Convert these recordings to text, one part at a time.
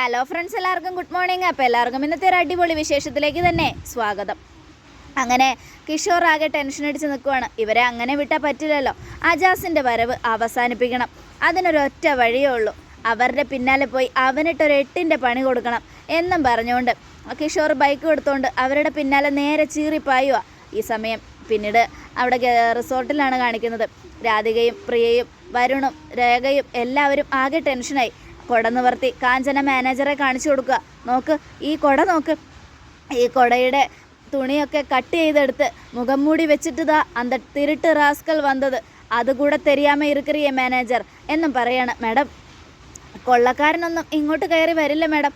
Hello friends, എല്ലാവർക്കും good morning. അപ്പോൾ എല്ലാവർക്കും ഇന്നത്തെ ഒരു അടിപൊളി വിശേഷത്തിലേക്ക് തന്നെ സ്വാഗതം. അങ്ങനെ കിഷോർ ആകെ ടെൻഷൻ അടിച്ച് നിൽക്കുവാണ്. ഇവരെ അങ്ങനെ വിട്ടാൽ പറ്റില്ലല്ലോ. അജാസിൻ്റെ വരവ് അവസാനിപ്പിക്കണം. അതിനൊരൊറ്റ വഴിയേ ഉള്ളൂ. അവരുടെ പിന്നാലെ പോയി അവനിട്ടൊരു 8ൻ്റെ പണി കൊടുക്കണം എന്നും പറഞ്ഞുകൊണ്ട് കിഷോർ ബൈക്ക് കൊടുത്തുകൊണ്ട് അവരുടെ പിന്നാലെ നേരെ ചീറിപ്പായുക. ഈ സമയം പിന്നീട് അവിടെ റിസോർട്ടിലാണ് കാണിക്കുന്നത്. രാധികയും പ്രിയയും വരുണും രേഖയും എല്ലാവരും ആകെ ടെൻഷനായി. കുട നിവർത്തി കാഞ്ചന മാനേജറെ കാണിച്ചു കൊടുക്കുക. നോക്ക്, ഈ കുട നോക്ക്, ഈ കുടയുടെ തുണിയൊക്കെ കട്ട് ചെയ്തെടുത്ത് മുഖം മൂടി വെച്ചിട്ട് അന്ത തിരുട്ട് റാസ്കൽ വന്നത് അതുകൂടെ തെരിയാമ ഇരിക്കറിയേ മാനേജർ എന്നും പറയാണ്. മാഡം, കൊള്ളക്കാരനൊന്നും ഇങ്ങോട്ട് കയറി വരില്ല മാഡം.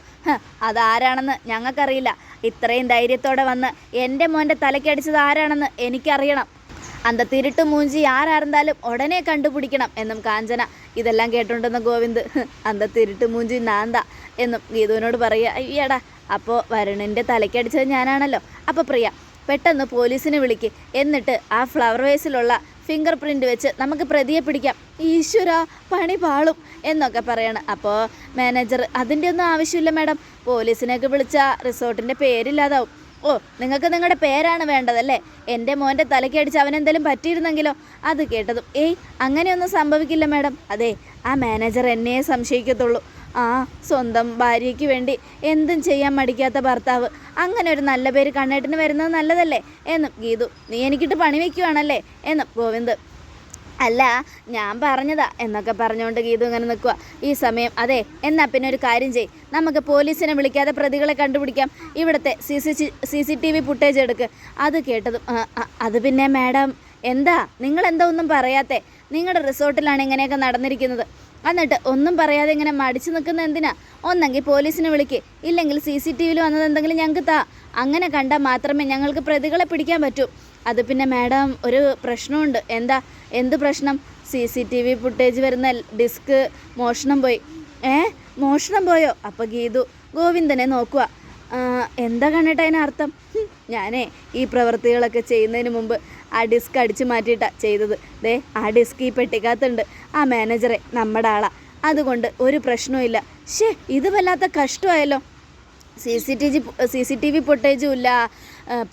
അതാരാണെന്ന് ഞങ്ങൾക്കറിയില്ല. ഇത്രയും ധൈര്യത്തോടെ വന്ന് എൻ്റെ മോൻ്റെ തലക്കടിച്ചത് ആരാണെന്ന് എനിക്കറിയണം. അന്ത തിരുട്ട് മൂഞ്ചി ആരായിരുന്നാലും ഉടനെ കണ്ടുപിടിക്കണം എന്നും കാഞ്ചന. ഇതെല്ലാം കേട്ടുണ്ടെന്ന് ഗോവിന്ദ്, അന്ത തിരുട്ട് മൂഞ്ചി നാന്ത എന്നും ഗീതുവിനോട് പറയുക. അയ്യടാ, അപ്പോൾ വരുണിൻ്റെ തലക്കടിച്ചത് ഞാനാണല്ലോ. അപ്പോൾ പ്രിയ, പെട്ടെന്ന് പോലീസിനെ വിളിക്ക്. എന്നിട്ട് ആ ഫ്ലവർ വേസിലുള്ള ഫിംഗർ പ്രിൻ്റ് വെച്ച് നമുക്ക് പ്രതിയെ പിടിക്കാം. ഈശ്വര, പണി പാളും എന്നൊക്കെ പറയാണ്. അപ്പോൾ മാനേജർ, അതിൻ്റെ ഒന്നും ആവശ്യമില്ല മാഡം. പോലീസിനെയൊക്കെ വിളിച്ചാൽ റിസോർട്ടിൻ്റെ പേരില്ലാതാവും. ഓ, നിങ്ങൾക്ക് നിങ്ങളുടെ പേരാണ് വേണ്ടതല്ലേ? എൻ്റെ മോൻ്റെ തലക്കടിച്ച് അവനെന്തെങ്കിലും പറ്റിയിരുന്നെങ്കിലോ? അത് കേട്ടതും, ഏയ് അങ്ങനെയൊന്നും സംഭവിക്കില്ല മാഡം. അതെ, ആ മാനേജർ എന്നെ സംശയിക്കത്തുള്ളൂ. ആ, സ്വന്തം ഭാര്യയ്ക്ക് വേണ്ടി എന്തും ചെയ്യാൻ മടിക്കാത്ത ഭർത്താവ്. അങ്ങനെ ഒരു നല്ല പേര് കണ്ണേട്ടിന് വരുന്നത് നല്ലതല്ലേ എന്നും ഗീതു. നീ എനിക്കിട്ട് പണി വയ്ക്കുവാണല്ലേ എന്നും ഗോവിന്ദ്. അല്ല, ഞാൻ പറഞ്ഞതാ എന്നൊക്കെ പറഞ്ഞുകൊണ്ട് ഗീതു ഇങ്ങനെ നിൽക്കുക. ഈ സമയം, അതെ, എന്നാൽ പിന്നെ ഒരു കാര്യം ചെയ്, നമുക്ക് പോലീസിനെ വിളിക്കാതെ പ്രതികളെ കണ്ടുപിടിക്കാം. ഇവിടുത്തെ CCTV ഫുട്ടേജ് എടുക്ക്. അത് കേട്ടതും, അത് പിന്നെ മാഡം, എന്താ നിങ്ങളെന്താ ഒന്നും പറയാത്തെ? നിങ്ങളുടെ റിസോർട്ടിലാണ് ഇങ്ങനെയൊക്കെ നടന്നിരിക്കുന്നത്. എന്നിട്ട് ഒന്നും പറയാതെ ഇങ്ങനെ മടിച്ചു നിൽക്കുന്ന എന്തിനാ? ഒന്നെങ്കിൽ പോലീസിനെ വിളിക്ക്, ഇല്ലെങ്കിൽ CCTVയിൽ വന്നത് എന്തെങ്കിലും ഞങ്ങൾക്ക് താ. അങ്ങനെ കണ്ടാൽ മാത്രമേ ഞങ്ങൾക്ക് പ്രതികളെ പിടിക്കാൻ പറ്റൂ. അത് പിന്നെ മാഡം, ഒരു പ്രശ്നമുണ്ട്. എന്താ? എന്ത് പ്രശ്നം? CCTV ഫുട്ടേജ് വരുന്ന ഡിസ്ക് മോഷണം പോയി. മോഷണം പോയോ? അപ്പോൾ ഗീതു ഗോവിന്ദനെ നോക്കുക. എന്താ കണ്ടിട്ട് അതിനർത്ഥം? ഞാനേ ഈ പ്രവൃത്തികളൊക്കെ ചെയ്യുന്നതിന് മുമ്പ് ആ ഡിസ്ക് അടിച്ചു മാറ്റിയിട്ടാണ് ചെയ്തത്. ദേ, ആ ഡിസ്ക് ഈ പെട്ടിക്കകത്തുണ്ട്. ആ മാനേജറെ നമ്മുടെ ആളാ. അതുകൊണ്ട് ഒരു പ്രശ്നവും. ശേ, ഇത് വല്ലാത്ത കഷ്ടമായല്ലോ. CCTV ഫുട്ടേജും ഇല്ല,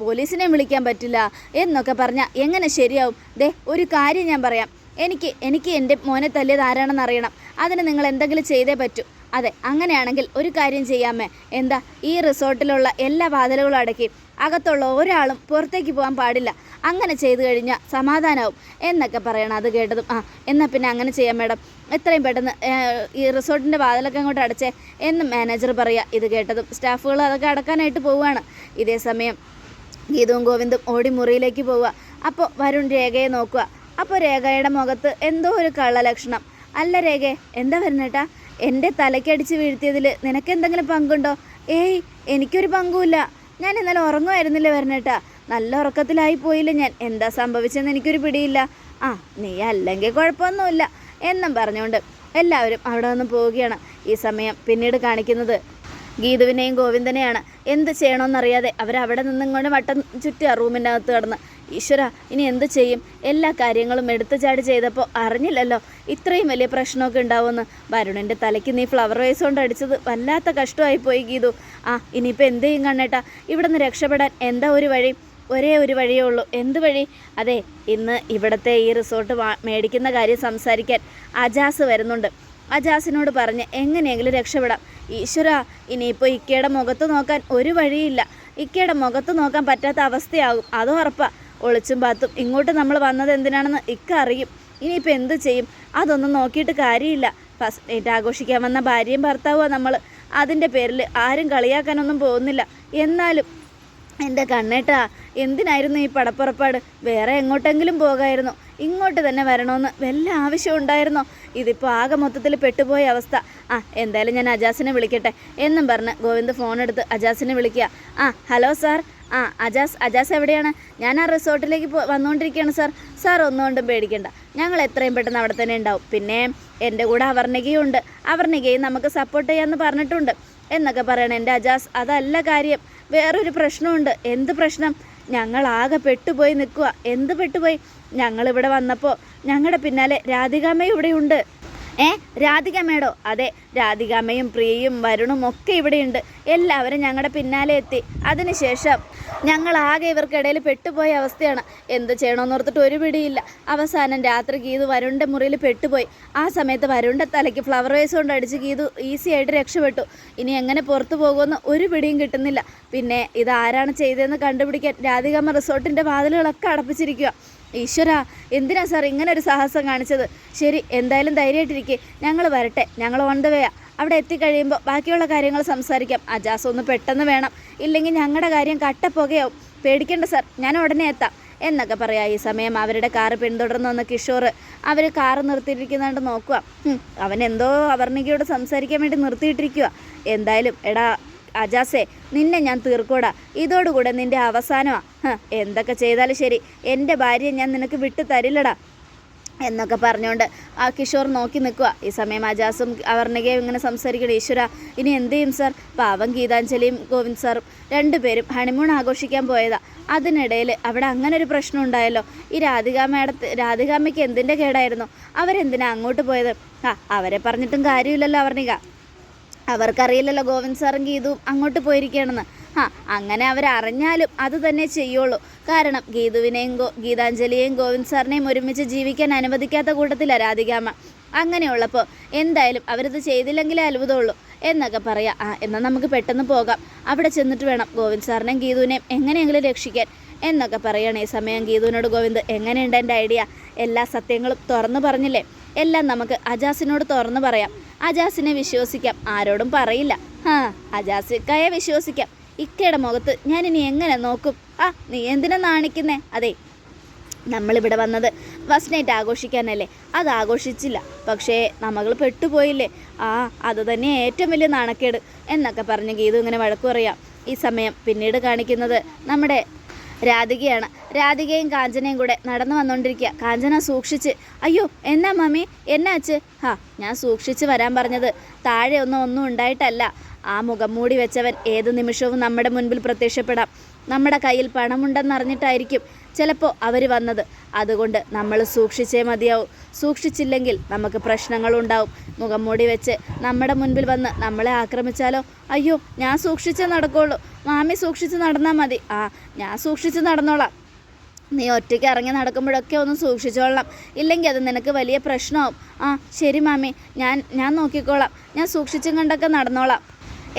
പോലീസിനെ വിളിക്കാൻ പറ്റില്ല എന്നൊക്കെ പറഞ്ഞാൽ എങ്ങനെ ശരിയാവും? ദേ, ഒരു കാര്യം ഞാൻ പറയാം. എനിക്ക് എൻ്റെ മോനെ തല്ലിയത് ആരാണെന്ന് അറിയണം. അതിന് നിങ്ങൾ എന്തെങ്കിലും ചെയ്തേ പറ്റൂ. അതെ, അങ്ങനെയാണെങ്കിൽ ഒരു കാര്യം ചെയ്യാമേ. എന്താ? ഈ റിസോർട്ടിലുള്ള എല്ലാ വാതിലുകളും അടക്കി അകത്തുള്ള ഒരാളും പുറത്തേക്ക് പോകാൻ പാടില്ല. അങ്ങനെ ചെയ്തു കഴിഞ്ഞാൽ സമാധാനമാവും എന്നൊക്കെ പറയണം. അത് കേട്ടതും, എന്നാൽ പിന്നെ അങ്ങനെ ചെയ്യാം മാഡം. എത്രയും പെട്ടെന്ന് ഈ റിസോർട്ടിൻ്റെ വാതിലൊക്കെ അങ്ങോട്ട് അടച്ചേ എന്നും മാനേജർ പറയുക. ഇത് കേട്ടതും സ്റ്റാഫുകൾ അതൊക്കെ അടക്കാനായിട്ട് പോവുകയാണ്. ഇതേ സമയം ഗീതവും ഗോവിന്ദും ഓടി മുറിയിലേക്ക് പോവുക. അപ്പോൾ വരുൺ രേഖയെ നോക്കുക. അപ്പോൾ രേഖയുടെ മുഖത്ത് എന്തോ ഒരു കള്ളലക്ഷണം. അല്ല രേഖേ, എന്താ വരുന്നേട്ടാ? എൻ്റെ തലക്കടിച്ച് വീഴ്ത്തിയതിൽ നിനക്കെന്തെങ്കിലും പങ്കുണ്ടോ? ഏയ്, എനിക്കൊരു പങ്കുമില്ല. ഞാൻ ഇന്നലെ ഉറങ്ങുമായിരുന്നില്ലേ വരണേട്ടാ. നല്ല ഉറക്കത്തിലായി പോയില്ല ഞാൻ. എന്താ സംഭവിച്ചെന്ന് എനിക്കൊരു പിടിയില്ല. നീ അല്ലെങ്കിൽ കുഴപ്പമൊന്നുമില്ല എന്നും പറഞ്ഞുകൊണ്ട് എല്ലാവരും അവിടെ നിന്ന് പോവുകയാണ്. ഈ സമയം പിന്നീട് കാണിക്കുന്നത് ഗീതുവിനെയും ഗോവിന്ദനെയാണ്. എന്ത് ചെയ്യണമെന്നറിയാതെ അവരവിടെ നിന്നിങ്ങോട്ട് വട്ടം ചുറ്റുക റൂമിൻ്റെ അകത്ത് കിടന്ന്. ഈശ്വര, ഇനി എന്ത് ചെയ്യും? എല്ലാ കാര്യങ്ങളും എടുത്തു ചാടി ചെയ്തപ്പോൾ അറിഞ്ഞില്ലല്ലോ ഇത്രയും വലിയ പ്രശ്നമൊക്കെ ഉണ്ടാവുമെന്ന്. വരുണിൻ്റെ തലയ്ക്ക് നീ ഫ്ലവർ വേസ് കൊണ്ട് അടിച്ചത് വല്ലാത്ത കഷ്ടമായിപ്പോയി ഗീതു. ഇനിയിപ്പോൾ എന്ത് ചെയ്യും കണ്ണേട്ടാ? ഇവിടെ നിന്ന് രക്ഷപ്പെടാൻ എന്താ ഒരു വഴി? ഒരേ ഒരു വഴിയേ ഉള്ളൂ. എന്ത് വഴി? അതെ, ഇന്ന് ഇവിടുത്തെ ഈ റിസോർട്ട് മേടിക്കുന്ന കാര്യം സംസാരിക്കാൻ അജാസ് വരുന്നുണ്ട്. അജാസിനോട് പറഞ്ഞ് എങ്ങനെയെങ്കിലും രക്ഷപ്പെടാം. ഈശ്വര, ഇനിയിപ്പോൾ ഇക്കയുടെ മുഖത്ത് നോക്കാൻ ഒരു വഴിയില്ല. ഇക്കയുടെ മുഖത്ത് നോക്കാൻ പറ്റാത്ത അവസ്ഥയാകും, അതും ഉറപ്പാണ്. ഒളിച്ചും പാത്തും ഇങ്ങോട്ട് നമ്മൾ വന്നത് എന്തിനാണെന്ന് ഇക്ക അറിയും. ഇനിയിപ്പോൾ എന്ത് ചെയ്യും? അതൊന്നും നോക്കിയിട്ട് കാര്യമില്ല. ഫസ്റ്റ് നൈറ്റ് ആഘോഷിക്കാൻ വന്ന ഭാര്യയും ഭർത്താവുമാണ് നമ്മൾ. അതിൻ്റെ പേരിൽ ആരും കളിയാക്കാനൊന്നും പോകുന്നില്ല. എന്നാലും എൻ്റെ കണ്ണേട്ടാ, എന്തിനായിരുന്നു ഈ പടപ്പുറപ്പാട്? വേറെ എങ്ങോട്ടെങ്കിലും പോകാമായിരുന്നു. ഇങ്ങോട്ട് തന്നെ വരണമെന്ന് വല്ല ആവശ്യം ഉണ്ടായിരുന്നോ? ഇതിപ്പോൾ ആകെ മൊത്തത്തിൽ പെട്ടുപോയ അവസ്ഥ. എന്തായാലും ഞാൻ അജാസിനെ വിളിക്കട്ടെ എന്നും പറഞ്ഞ് ഗോവിന്ദ് ഫോണെടുത്ത് അജാസിനെ വിളിക്കുക. Hello sir. അജാസ് എവിടെയാണ്? ഞാൻ ആ റിസോർട്ടിലേക്ക് വന്നുകൊണ്ടിരിക്കുകയാണ് സാർ. സാർ ഒന്നുകൊണ്ടും പേടിക്കണ്ട, ഞങ്ങൾ എത്രയും പെട്ടെന്ന് അവിടെ തന്നെ ഉണ്ടാവും. പിന്നെ എൻ്റെ കൂടെ അവർണികയും ഉണ്ട്. അവർണികയും നമുക്ക് സപ്പോർട്ട് ചെയ്യാമെന്ന് പറഞ്ഞിട്ടുണ്ട് എന്നൊക്കെ പറയണം. എൻ്റെ അജാസ്, അതല്ല കാര്യം, വേറൊരു പ്രശ്നമുണ്ട്. എന്ത് പ്രശ്നം? ഞങ്ങളാകെ പെട്ടുപോയി നിൽക്കുക. എന്ത് പെട്ടുപോയി? ഞങ്ങളിവിടെ വന്നപ്പോൾ ഞങ്ങളുടെ പിന്നാലെ രാധികാമ്മ ഇവിടെയുണ്ട്. രാധികാമ്മേടോ? അതെ, രാധികാമ്മയും പ്രിയയും വരുണും ഒക്കെ ഇവിടെയുണ്ട്. എല്ലാവരും ഞങ്ങളുടെ പിന്നാലെ എത്തി. അതിനുശേഷം ഞങ്ങളാകെ ഇവർക്കിടയിൽ പെട്ടുപോയ അവസ്ഥയാണ്. എന്ത് ചെയ്യണമെന്നോർത്തിട്ട് ഒരു പിടിയില്ല. അവസാനം രാത്രി ഗീതു വരുണിൻ്റെ മുറിയിൽ പെട്ടുപോയി. ആ സമയത്ത് വരുണിൻ്റെ തലയ്ക്ക് ഫ്ലവർ വേസ് കൊണ്ട് അടിച്ച് ഗീതു ഈസി ആയിട്ട് രക്ഷപ്പെട്ടു. ഇനി എങ്ങനെ പുറത്തു പോകുമെന്ന് ഒരു പിടിയും കിട്ടുന്നില്ല. പിന്നെ ഇതാരാണ് ചെയ്തതെന്ന് കണ്ടുപിടിക്കാൻ രാധികാമ്മ റിസോർട്ടിൻ്റെ വാതിലുകളൊക്കെ അടപ്പിച്ചിരിക്കുക. ഈശ്വര, എന്തിനാ സാർ ഇങ്ങനെ ഒരു സാഹസം കാണിച്ചത്? ശരി, എന്തായാലും ധൈര്യമായിട്ടിരിക്കെ, ഞങ്ങൾ വരട്ടെ. ഞങ്ങൾ ഓൺ ദ വേയാ. അവിടെ എത്തിക്കഴിയുമ്പോൾ ബാക്കിയുള്ള കാര്യങ്ങൾ സംസാരിക്കാം. അജാസ് ഒന്ന് പെട്ടെന്ന് വേണം, ഇല്ലെങ്കിൽ ഞങ്ങളുടെ കാര്യം കട്ടപ്പുകയാവും. പേടിക്കേണ്ട സാർ, ഞാൻ ഉടനെ എത്താം എന്നൊക്കെ പറയാം. ഈ സമയം അവരുടെ കാറ് പിന്തുടർന്ന് വന്ന കിഷോർ അവർ കാറ് നിർത്തിയിട്ടിരിക്കുന്നുണ്ട് നോക്കുക. അവനെന്തോ അവർണികയോട് സംസാരിക്കാൻ വേണ്ടി നിർത്തിയിട്ടിരിക്കുക. എന്തായാലും എടാ അജാസേ, നിന്നെ ഞാൻ തീർക്കൂടാ. ഇതോടുകൂടെ നിൻ്റെ അവസാനമാണ്. എന്തൊക്കെ ചെയ്താലും ശരി, എൻ്റെ ഭാര്യയെ ഞാൻ നിനക്ക് വിട്ടു തരില്ലടാ എന്നൊക്കെ പറഞ്ഞുകൊണ്ട് ആ കിഷോർ നോക്കി നിൽക്കുക. ഈ സമയം അജാസും അവർണികയും ഇങ്ങനെ സംസാരിക്കണം. ഈശ്വര, ഇനി എന്ത് ചെയ്യും സാർ? പാവം ഗീതാഞ്ജലിയും ഗോവിന്ദ് സാറും രണ്ടുപേരും ഹണിമൂൺ ആഘോഷിക്കാൻ പോയതാ. അതിനിടയിൽ അവിടെ അങ്ങനെ ഒരു പ്രശ്നം ഉണ്ടായല്ലോ. ഈ രാധികാമ്മയ്ക്ക് എന്തിൻ്റെ കേടായിരുന്നു? അവരെന്തിനാ അങ്ങോട്ട് പോയത്? അവരെ പറഞ്ഞിട്ടും കാര്യമില്ലല്ലോ അവർണിക. അവർക്കറിയില്ലല്ലോ ഗോവിന്ദ് സാറും ഗീതുവും അങ്ങോട്ട് പോയിരിക്കുകയാണെന്ന്. അങ്ങനെ അവരറിഞ്ഞാലും അത് തന്നെ ചെയ്യുള്ളൂ. കാരണം ഗീതാഞ്ജലിയെയും ഗോവിന്ദ് സാറിനെയും ഒരുമിച്ച് ജീവിക്കാൻ അനുവദിക്കാത്ത കൂട്ടത്തിലാണ് രാധികാമ്മ. അങ്ങനെയുള്ളപ്പോൾ എന്തായാലും അവരിത് ചെയ്തില്ലെങ്കിലേ അത്ഭുതമുള്ളൂ എന്നൊക്കെ പറയാം. എന്നാൽ നമുക്ക് പെട്ടെന്ന് പോകാം. അവിടെ ചെന്നിട്ട് വേണം ഗോവിന്ദ് സാറിനെയും ഗീതുവിനെയും എങ്ങനെയെങ്കിലും രക്ഷിക്കാൻ എന്നൊക്കെ പറയുകയാണ്. ഈ സമയം ഗീതുവിനോട് ഗോവിന്ദ്, എങ്ങനെയുണ്ട് എൻ്റെ ഐഡിയ? എല്ലാ സത്യങ്ങളും തുറന്നു പറഞ്ഞില്ലേ? എല്ലാം നമുക്ക് അജാസിനോട് തുറന്നു പറയാം. അജാസിനെ വിശ്വസിക്കാം, ആരോടും പറയില്ല. അജാസിക്കയെ വിശ്വസിക്കാം. ഇക്കയുടെ മുഖത്ത് ഞാനിനി എങ്ങനെ നോക്കും? നീ എന്തിനാ നാണിക്കുന്നേ? അതെ, നമ്മളിവിടെ വന്നത് ഫസ്റ്റ് നൈറ്റ് ആഘോഷിക്കാനല്ലേ? അത് ആഘോഷിച്ചില്ല, പക്ഷേ നമ്മൾ പെട്ടുപോയില്ലേ? അത് തന്നെ ഏറ്റവും വലിയ നാണക്കേട് എന്നൊക്കെ പറഞ്ഞ് ഗീതു ഇങ്ങനെ വഴക്കു പറയാം. ഈ സമയം പിന്നീട് കാണിക്കുന്നത് നമ്മുടെ രാധികയാണ്. രാധികയും കാഞ്ചനയും കൂടെ നടന്നു വന്നുകൊണ്ടിരിക്കുക. കാഞ്ചന സൂക്ഷിച്ച്. അയ്യോ, എന്നാ മമ്മി, എന്നാ അച്ഛ? ഞാൻ സൂക്ഷിച്ച് വരാൻ പറഞ്ഞത് താഴെ ഒന്നും ഉണ്ടായിട്ടല്ല. ആ മുഖം മൂടി വെച്ചവൻ ഏത് നിമിഷവും നമ്മുടെ മുൻപിൽ പ്രത്യക്ഷപ്പെടാം. നമ്മുടെ കയ്യിൽ പണമുണ്ടെന്നറിഞ്ഞിട്ടായിരിക്കും ചിലപ്പോൾ അവർ വന്നത്. അതുകൊണ്ട് നമ്മൾ സൂക്ഷിച്ചേ മതിയാവും. സൂക്ഷിച്ചില്ലെങ്കിൽ നമുക്ക് പ്രശ്നങ്ങളുണ്ടാവും. മുഖം മൂടി വെച്ച് നമ്മുടെ മുൻപിൽ വന്ന് നമ്മളെ ആക്രമിച്ചാലോ? അയ്യോ, ഞാൻ സൂക്ഷിച്ചേ നടക്കുള്ളൂ. മാമി സൂക്ഷിച്ച് നടന്നാൽ മതി. ഞാൻ സൂക്ഷിച്ച് നടന്നോളാം. നീ ഒറ്റയ്ക്ക് ഇറങ്ങി നടക്കുമ്പോഴൊക്കെ ഒന്ന് സൂക്ഷിച്ചോളാം, ഇല്ലെങ്കിൽ അത് നിനക്ക് വലിയ പ്രശ്നമാവും. ശരി മാമി, ഞാൻ നോക്കിക്കോളാം. ഞാൻ സൂക്ഷിച്ചും കണ്ടൊക്കെ നടന്നോളാം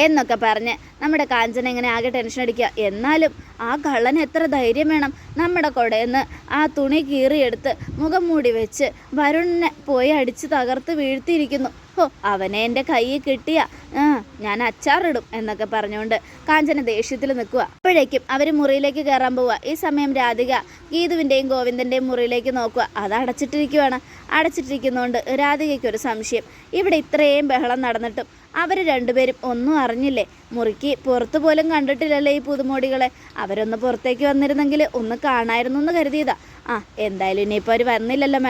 എന്നൊക്കെ പറഞ്ഞ് നമ്മുടെ കാഞ്ചന ഇങ്ങനെ ആകെ ടെൻഷൻ അടിക്കുക. എന്നാലും ആ കള്ളന് എത്ര ധൈര്യം വേണം? നമ്മുടെ കൊടയെന്ന് ആ തുണി കീറിയെടുത്ത് മുഖം മൂടി വെച്ച് വരുണിനെ പോയി അടിച്ച് തകർത്ത് വീഴ്ത്തിയിരിക്കുന്നു. അവനെ എൻ്റെ കയ്യിൽ കിട്ടിയ ഞാൻ അച്ചാറിടും എന്നൊക്കെ പറഞ്ഞുകൊണ്ട് കാഞ്ചന ദേഷ്യത്തിൽ നിൽക്കുക. അപ്പോഴേക്കും അവർ മുറിയിലേക്ക് കയറാൻ പോവുക. ഈ സമയം രാധിക ഗീതുവിൻ്റെയും ഗോവിന്ദൻ്റെയും മുറിയിലേക്ക് നോക്കുക. അത് അടച്ചിട്ടിരിക്കുവാണ്. അടച്ചിട്ടിരിക്കുന്നതുകൊണ്ട് രാധികയ്ക്കൊരു സംശയം. ഇവിടെ ഇത്രയും ബഹളം നടന്നിട്ടും അവർ രണ്ടുപേരും ഒന്നും അറിഞ്ഞില്ലേ? മുറിക്ക് പുറത്ത് പോലും കണ്ടിട്ടില്ലല്ലോ ഈ പുതുമോടികളെ. അവരൊന്ന് പുറത്തേക്ക് വന്നിരുന്നെങ്കിൽ ഒന്ന് കാണായിരുന്നു എന്ന് കരുതിയതാ. എന്തായാലും ഇനിയിപ്പോൾ അവർ വന്നില്ലല്ലോ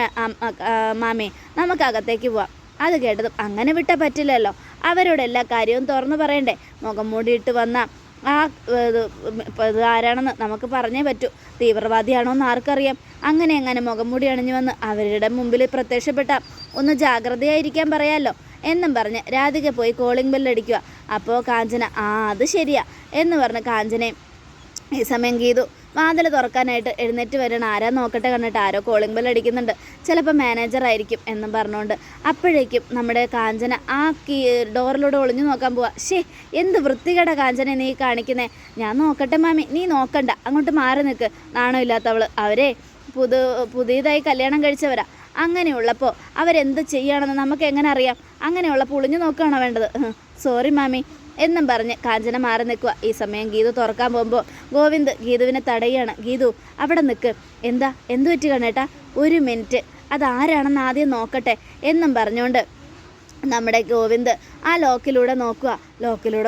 മാമി, നമുക്ക് അകത്തേക്ക് പോവാം. അത് കേട്ടതും അങ്ങനെ വിട്ടാൽ പറ്റില്ലല്ലോ. അവരോട് എല്ലാ കാര്യവും തുറന്നു പറയണ്ടേ? മുഖം മൂടിയിട്ട് വന്ന ഇത് ആരാണെന്ന് നമുക്ക് പറഞ്ഞേ പറ്റൂ. തീവ്രവാദിയാണോ എന്ന് ആർക്കറിയാം? അങ്ങനെ മുഖം മൂടി അണിഞ്ഞു വന്ന് അവരുടെ മുമ്പിൽ പ്രത്യക്ഷപ്പെട്ട ഒന്ന് ജാഗ്രതയായിരിക്കാൻ പറയാമല്ലോ എന്നും പറഞ്ഞ് രാധിക പോയി കോളിംഗ് ബെല്ലടിക്കുക. അപ്പോൾ കാഞ്ചന അത് ശരിയാ എന്ന് പറഞ്ഞ് കാഞ്ചനയും ഈ സമയം ഗീതു വാതിൽ തുറക്കാനായിട്ട് എഴുന്നേറ്റ് വരണം. ആരാ നോക്കട്ടെ കണ്ടിട്ട് ആരോ കോളിംഗ് ബെൽ അടിക്കുന്നുണ്ട്, ചിലപ്പോൾ മാനേജറായിരിക്കും എന്നും പറഞ്ഞുകൊണ്ട് അപ്പോഴേക്കും നമ്മുടെ കാഞ്ചന ഡോറിലൂടെ ഒളിഞ്ഞു നോക്കാൻ പോവാ. എന്ത് വൃത്തികേട കാഞ്ചന നീ കാണിക്കുന്നേ? ഞാൻ നോക്കട്ടെ മാമി, നീ നോക്കണ്ട, അങ്ങോട്ട് മാറി നിൽക്ക്. നാണോ ഇല്ലാത്തവൾ. അവരെ പുതിയതായി കല്യാണം കഴിച്ചവരാ. അങ്ങനെയുള്ളപ്പോൾ അവരെന്ത് ചെയ്യുകയാണെന്ന് നമുക്ക് എങ്ങനെ അറിയാം? അങ്ങനെയുള്ളപ്പോൾ ഒളിഞ്ഞു നോക്കുകയാണോ വേണ്ടത്? സോറി മാമി എന്നും പറഞ്ഞ് കാഞ്ചന മാറി നിൽക്കുക. ഈ സമയം ഗീതു തുറക്കാൻ പോകുമ്പോൾ ഗോവിന്ദ് ഗീതുവിനെ തടയുകയാണ്. ഗീതു അവിടെ നിൽക്ക്. എന്തു പറ്റി കണ്ണേട്ടാ? ഒരു മിനിറ്റ്, അതാരാണെന്ന് ആദ്യം നോക്കട്ടെ എന്നും പറഞ്ഞുകൊണ്ട് നമ്മുടെ ഗോവിന്ദ് ആ ലോക്കിലൂടെ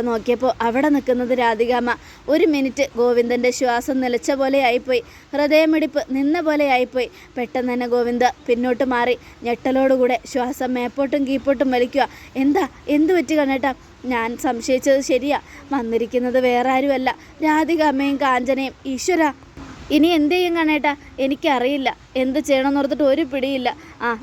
നോക്കിയപ്പോൾ അവിടെ നിൽക്കുന്നത് രാധികാമ്മ. ഒരു മിനിറ്റ് ഗോവിന്ദൻ്റെ ശ്വാസം നിലച്ച പോലെ ആയിപ്പോയി, ഹൃദയമിടിപ്പ് നിന്ന പോലെ ആയിപ്പോയി. പെട്ടെന്ന് തന്നെ ഗോവിന്ദ് പിന്നോട്ട് മാറി ഞെട്ടലോടുകൂടെ ശ്വാസം മേപ്പോട്ടും കീപ്പോട്ടും വലിക്കുക. എന്തു പറ്റി കണ്ണേട്ടാ? ഞാൻ സംശയിച്ചത് ശരിയാ. വന്നിരിക്കുന്നത് വേറെ ആരുമല്ല, രാധികാമ്മയും കാഞ്ചനയും. ഈശ്വര, ഇനി എന്ത് ചെയ്യും കണ്ണേട്ടാ? എനിക്കറിയില്ല. എന്ത് ചെയ്യണമെന്ന് ഓർത്തിട്ട് ഒരു പിടിയില്ല.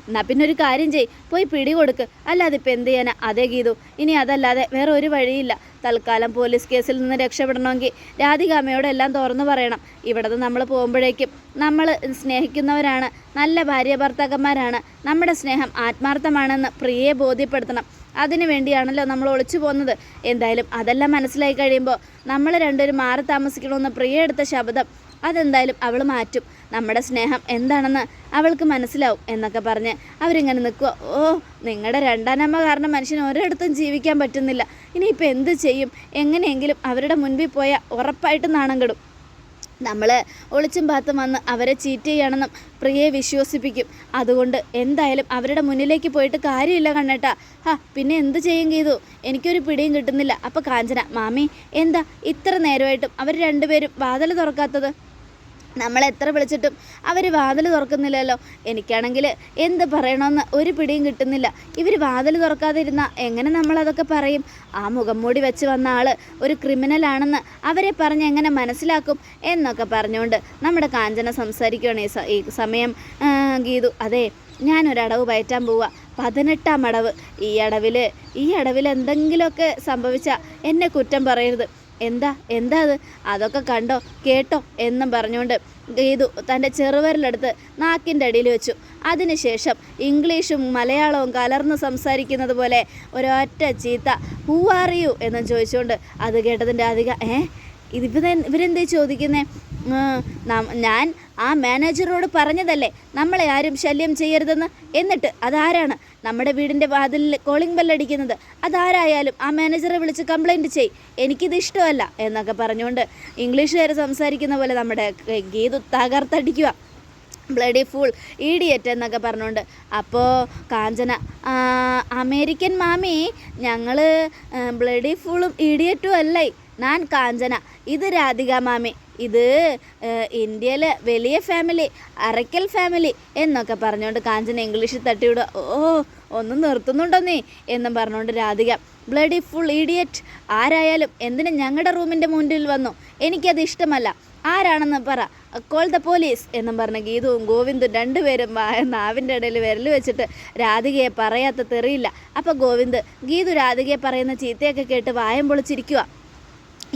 എന്നാൽ പിന്നെ ഒരു കാര്യം ചെയ്, പോയി പിടി കൊടുക്ക്, അല്ലാതെ ഇപ്പം എന്ത് ചെയ്യാനാ? അതേ ഗീതു, ഇനി അതല്ലാതെ വേറെ ഒരു വഴിയില്ല. തൽക്കാലം പോലീസ് കേസിൽ നിന്ന് രക്ഷപ്പെടണമെങ്കിൽ രാധിക അമ്മയോടെല്ലാം തുറന്നു പറയണം. ഇവിടെ നിന്ന് നമ്മൾ പോകുമ്പോഴേക്കും നമ്മൾ സ്നേഹിക്കുന്നവരാണ്, നല്ല ഭാര്യ ഭർത്താക്കന്മാരാണ്, നമ്മുടെ സ്നേഹം ആത്മാർത്ഥമാണെന്ന് പ്രിയയെ ബോധ്യപ്പെടുത്തണം. അതിനു വേണ്ടിയാണല്ലോ നമ്മൾ ഒളിച്ചു പോകുന്നത്. എന്തായാലും അതെല്ലാം മനസ്സിലായി കഴിയുമ്പോൾ നമ്മൾ രണ്ടുപേരും മാറി താമസിക്കണമെന്ന് പ്രിയ എടുത്ത ശബ്ദം അതെന്തായാലും അവൾ മാറ്റും. നമ്മുടെ സ്നേഹം എന്താണെന്ന് അവൾക്ക് മനസ്സിലാവും എന്നൊക്കെ പറഞ്ഞ് അവരിങ്ങനെ നിൽക്കുക. നിങ്ങളുടെ രണ്ടാനമ്മ കാരണം മനുഷ്യന് ഒരിടത്തും ജീവിക്കാൻ പറ്റുന്നില്ല. ഇനിയിപ്പോൾ എന്ത് ചെയ്യും? എങ്ങനെയെങ്കിലും അവരുടെ മുൻപിൽ പോയാൽ ഉറപ്പായിട്ടും നാണം കെടും. നമ്മൾ ഒളിച്ചും പാത്തും വന്ന് അവരെ ചീറ്റ് ചെയ്യണമെന്നും പ്രിയയെ വിശ്വസിപ്പിക്കും. അതുകൊണ്ട് എന്തായാലും അവരുടെ മുന്നിലേക്ക് പോയിട്ട് കാര്യമില്ല കണ്ണേട്ടാ. പിന്നെ എന്ത് ചെയ്യും ചെയ്തു? എനിക്കൊരു പിടിയും കിട്ടുന്നില്ല. അപ്പോൾ കാഞ്ചന, മാമി എന്താ ഇത്ര നേരമായിട്ടും അവർ രണ്ടുപേരും വാതിൽ തുറക്കാത്തത്? നമ്മളെത്ര വിളിച്ചിട്ടും അവർ വാതിൽ തുറക്കുന്നില്ലല്ലോ. എനിക്കാണെങ്കിൽ എന്ത് പറയണമെന്ന് ഒരു പിടിയും കിട്ടുന്നില്ല. ഇവർ വാതിൽ തുറക്കാതിരുന്നാൽ എങ്ങനെ നമ്മളതൊക്കെ പറയും? ആ മുഖം മൂടി വെച്ച് വന്ന ആൾ ഒരു ക്രിമിനലാണെന്ന് അവരെ പറഞ്ഞ് എങ്ങനെ മനസ്സിലാക്കും എന്നൊക്കെ പറഞ്ഞുകൊണ്ട് നമ്മുടെ കാഞ്ചന സംസാരിക്കുകയാണ് ഈ സമയം. ഗീതു, അതെ, ഞാനൊരടവ് പയറ്റാൻ പോവുക, 18ാം അടവ്. ഈ അടവിൽ എന്തെങ്കിലുമൊക്കെ സംഭവിച്ചാൽ എന്നെ കുറ്റം പറയരുത്. എന്താ അത്? അതൊക്കെ കണ്ടോ കേട്ടോ എന്നും പറഞ്ഞുകൊണ്ട് ഗീതു തൻ്റെ ചെറുവിരലെടുത്ത് നാക്കിൻ്റെ അടിയിൽ വെച്ചു. അതിനുശേഷം ഇംഗ്ലീഷും മലയാളവും കലർന്ന് സംസാരിക്കുന്നത് പോലെ ഒരൊറ്റ ചീത്ത ഹൂ ആർ യു എന്ന് ചോദിച്ചുകൊണ്ട് അത് കേട്ടതിൻ്റെ അധികം ഇവരെന്തേ ചോദിക്കുന്നേ? ഞാൻ ആ മാനേജറോട് പറഞ്ഞതല്ലേ നമ്മളെ ആരും ശല്യം ചെയ്യരുതെന്ന്. എന്നിട്ട് അതാരാണ് നമ്മുടെ വീടിൻ്റെ വാതിലിൽ കോളിംഗ് ബെല്ലടിക്കുന്നത്? അതാരായാലും ആ മാനേജറെ വിളിച്ച് കംപ്ലൈൻറ്റ് ചെയ്, എനിക്കിത് ഇഷ്ടമല്ല എന്നൊക്കെ പറഞ്ഞുകൊണ്ട് ഇംഗ്ലീഷുകാർ സംസാരിക്കുന്ന പോലെ നമ്മുടെ ഗീതു തകർത്തടിക്കുക. ബ്ലഡി ഫൂൾ, ഈഡിയറ്റ് എന്നൊക്കെ പറഞ്ഞുകൊണ്ട്. അപ്പോൾ കാഞ്ചന, അമേരിക്കൻ മാമി, ഞങ്ങൾ ബ്ലഡി ഫൂളും ഈഡിയറ്റും അല്ലേ. ഞാൻ കാഞ്ചന, ഇത് രാധിക മാമി, ഇത് ഇന്ത്യയിലെ വലിയ ഫാമിലി, അറയ്ക്കൽ ഫാമിലി എന്നൊക്കെ പറഞ്ഞുകൊണ്ട് കാഞ്ചന ഇംഗ്ലീഷിൽ തട്ടിവിടുക. ഒന്നും നിർത്തുന്നുണ്ടോ നീ എന്നും പറഞ്ഞുകൊണ്ട് രാധിക, ബ്ലഡി ഫുൾ ഈഡിയറ്റ്, ആരായാലും എന്തിനും ഞങ്ങളുടെ റൂമിൻ്റെ മുന്നിൽ വന്നു, എനിക്കത് ഇഷ്ടമല്ല, ആരാണെന്ന് പറ, കോൾ ദ പോലീസ് എന്നും പറഞ്ഞ ഗീതുവും ഗോവിന്ദും രണ്ടുപേരും നാവിൻ്റെ ഇടയിൽ വിരൽ വെച്ചിട്ട് രാധികയെ പറയാത്ത തെറിയില്ല. അപ്പോൾ ഗോവിന്ദ് ഗീതു രാധികയെ പറയുന്ന ചീത്തയൊക്കെ കേട്ട് വായം പൊളിച്ചിരിക്കുക.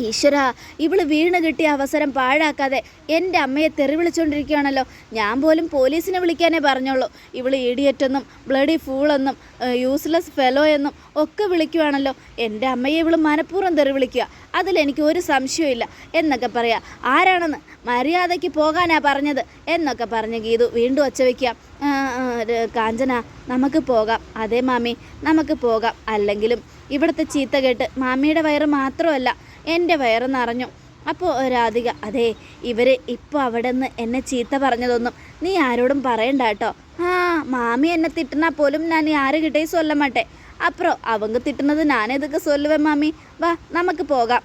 ഈശ്വര, ഇവള് വീണ് കിട്ടിയ അവസരം പാഴാക്കാതെ എൻ്റെ അമ്മയെ തെറി വിളിച്ചുകൊണ്ടിരിക്കുകയാണല്ലോ. ഞാൻ പോലും പോലീസിനെ വിളിക്കാനേ പറഞ്ഞോളൂ. ഇവള് ഈഡിയറ്റെന്നും ബ്ലഡി ഫൂളെന്നും യൂസ്ലെസ് ഫെലോ എന്നും ഒക്കെ വിളിക്കുവാണല്ലോ. എൻ്റെ അമ്മയെ ഇവള് മനഃപൂർവ്വം തെറി വിളിക്കുക, അതിലെനിക്ക് ഒരു സംശയമില്ല എന്നൊക്കെ പറയാം. ആരാണെന്ന് മര്യാദയ്ക്ക് പോകാനാ പറഞ്ഞത് എന്നൊക്കെ പറഞ്ഞ് ഗീതു വീണ്ടും ഒച്ച വയ്ക്കുക. കാഞ്ചന, നമുക്ക് പോകാം. അതേ മാമി, നമുക്ക് പോകാം. അല്ലെങ്കിലും ഇവിടുത്തെ ചീത്ത കേട്ട് മാമിയുടെ വയറ് മാത്രമല്ല എൻ്റെ വയറ് നിറഞ്ഞു. അപ്പോൾ രാധിക, അതെ, ഇവർ ഇപ്പോൾ അവിടെ നിന്ന് എന്നെ ചീത്ത പറഞ്ഞതൊന്നും നീ ആരോടും പറയണ്ട കേട്ടോ. മാമി എന്നെ തിട്ടുന്നാൽ പോലും ഞാൻ ആരുകിട്ടേ சொல்ல மாட்டேன். அப்புறம் அவங்க திட்டுனது நான் எதுக்கு சொல்லுவேன் മാമി, വാ നമുക്ക് പോകാം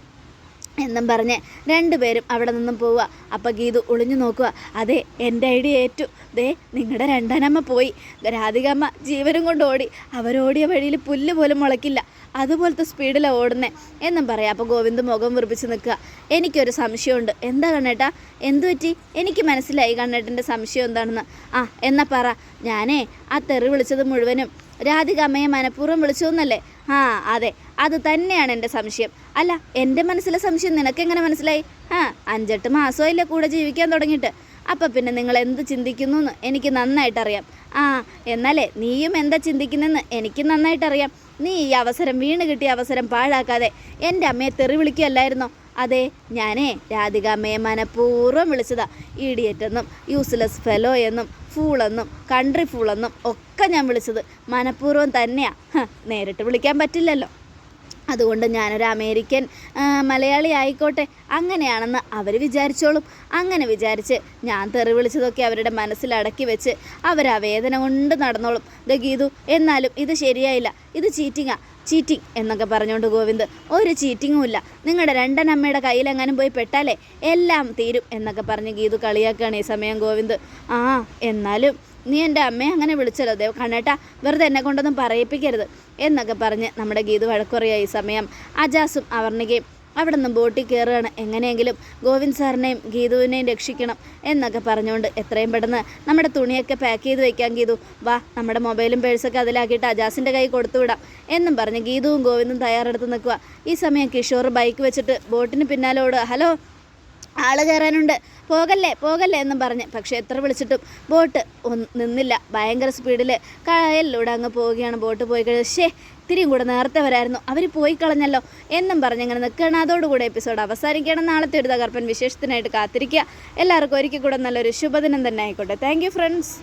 എന്നും പറഞ്ഞ് രണ്ടുപേരും അവിടെ നിന്നും പോവുക. അപ്പം ഗീതു ഒളിഞ്ഞു നോക്കുക. അതെ, എൻ്റെ ഐഡിയ ഏറ്റു. ദേ, നിങ്ങളുടെ രണ്ടാനമ്മ പോയി, രാധികമ്മ ജീവനും കൊണ്ട് ഓടി. അവരോടിയ വഴിയിൽ പുല്ല് പോലും മുളയ്ക്കില്ല, അതുപോലത്തെ സ്പീഡിലാണ് ഓടുന്നത് എന്നും പറയാം. അപ്പോൾ ഗോവിന്ദ് മുഖം വീർപ്പിച്ച് നിൽക്കുക. എനിക്കൊരു സംശയമുണ്ട്. എന്താ കണ്ണേട്ടാ? എന്തു പറ്റി? എനിക്ക് മനസ്സിലായി കണ്ണേട്ടൻ്റെ സംശയം എന്താണെന്ന്. എന്നാ പറ. ഞാനേ ആ തെറി വിളിച്ചത് മുഴുവനും രാധിക അമ്മയെ മനഃപൂർവ്വം വിളിച്ചു എന്നല്ലേ? അതെ, അത് തന്നെയാണ് എൻ്റെ സംശയം. അല്ല, എൻ്റെ മനസ്സിലെ സംശയം നിനക്കെങ്ങനെ മനസ്സിലായി? 5-8 മാസമായില്ലേ കൂടെ ജീവിക്കാൻ തുടങ്ങിയിട്ട്. അപ്പം പിന്നെ നിങ്ങൾ എന്ത് ചിന്തിക്കുന്നു എന്ന് എനിക്ക് നന്നായിട്ടറിയാം. എന്നാലേ നീയും എന്താ ചിന്തിക്കുന്നെന്ന് എനിക്ക് നന്നായിട്ടറിയാം. നീ ഈ അവസരം, വീണ് കിട്ടിയ അവസരം പാഴാക്കാതെ എൻ്റെ അമ്മയെ തെറി വിളിക്കുകയല്ലായിരുന്നോ? അതെ, ഞാനേ രാധിക അമ്മയെ മനഃപൂർവ്വം വിളിച്ചതാ. ഈഡിയറ്റെന്നും യൂസ്ലെസ് ഫെലോ എന്നും ഫൂളെന്നും കൺട്രി ഫൂളെന്നും ഒക്കെ ഞാൻ വിളിച്ചത് മനഃപൂർവ്വം തന്നെയാണ്. നേരിട്ട് വിളിക്കാൻ പറ്റില്ലല്ലോ. അതുകൊണ്ട് ഞാനൊരു അമേരിക്കൻ മലയാളി ആയിക്കോട്ടെ, അങ്ങനെയാണെന്ന് അവർ വിചാരിച്ചോളും. അങ്ങനെ വിചാരിച്ച് ഞാൻ തെറി വിളിച്ചതൊക്കെ അവരുടെ മനസ്സിലടക്കി വെച്ച് അവരാ വേദന കൊണ്ട് നടന്നോളും. ഗീതു, എന്നാലും ഇത് ശരിയായില്ല, ഇത് ചീറ്റിംഗ് എന്നൊക്കെ പറഞ്ഞുകൊണ്ട് ഗോവിന്ദ്, ഒരു ചീറ്റിങ്ങും ഇല്ല, നിങ്ങളുടെ രണ്ടനമ്മയുടെ കയ്യിലെങ്ങാനും പോയി പെട്ടാലേ എല്ലാം തീരും എന്നൊക്കെ പറഞ്ഞ് ഗീതു കളിയാക്കുകയാണ് ഈ സമയം ഗോവിന്ദ്. എന്നാലും നീ എൻ്റെ അമ്മയെ അങ്ങനെ വിളിച്ചല്ലോ ദേവ് കണ്ണേട്ടാ, വെറുതെ എന്നെ കൊണ്ടൊന്നും പറയിപ്പിക്കരുത് എന്നൊക്കെ പറഞ്ഞ് നമ്മുടെ ഗീതു വഴക്കുറയായി. ഈ സമയം അജാസും അവർണികയും അവിടെ നിന്ന് ബോട്ടിൽ കയറുകയാണ്. എങ്ങനെയെങ്കിലും ഗോവിന്ദ് സാറിനെയും ഗീതുവിനെയും രക്ഷിക്കണം എന്നൊക്കെ പറഞ്ഞുകൊണ്ട് എത്രയും പെട്ടെന്ന് നമ്മുടെ തുണിയൊക്കെ പാക്ക് ചെയ്ത് വെക്കാൻ ഗീതു, വാ നമ്മുടെ മൊബൈലും പേഴ്സൊക്കെ അതിലാക്കിയിട്ട് അജാസിൻ്റെ കൈ കൊടുത്തു വിടാം എന്നും പറഞ്ഞ് ഗീതുവും ഗോവിന്ദും തയ്യാറെടുത്ത് നിൽക്കുക. ഈ സമയം കിഷോർ ബൈക്ക് വെച്ചിട്ട് ബോട്ടിന് പിന്നാലെ ഓടുക. ഹലോ, ആള് കയറാനുണ്ട്, പോകല്ലേ പോകല്ലേ എന്നും പറഞ്ഞ്. പക്ഷേ എത്ര വിളിച്ചിട്ടും ബോട്ട് നിന്നില്ല. ഭയങ്കര സ്പീഡിൽ കായലിലൂടെ അങ്ങ് പോവുകയാണ്. ബോട്ട് പോയി കഴിഞ്ഞാൽ ഇത്തിരിയും കൂടെ നേരത്തെ വരായിരുന്നു, അവർ പോയി കളഞ്ഞല്ലോ എന്നും പറഞ്ഞ് അങ്ങനെ നിൽക്കുകയാണ്. അതോടുകൂടെ എപ്പിസോഡ് അവസാനിക്കണം. നാളത്തെ ഒരു തകർപ്പൻ വിശേഷത്തിനായിട്ട് കാത്തിരിക്കുക. എല്ലാവർക്കും ഒരിക്കൽ കൂടെ നല്ലൊരു ശുഭദിനം തന്നെ ആയിക്കോട്ടെ. Thank you friends.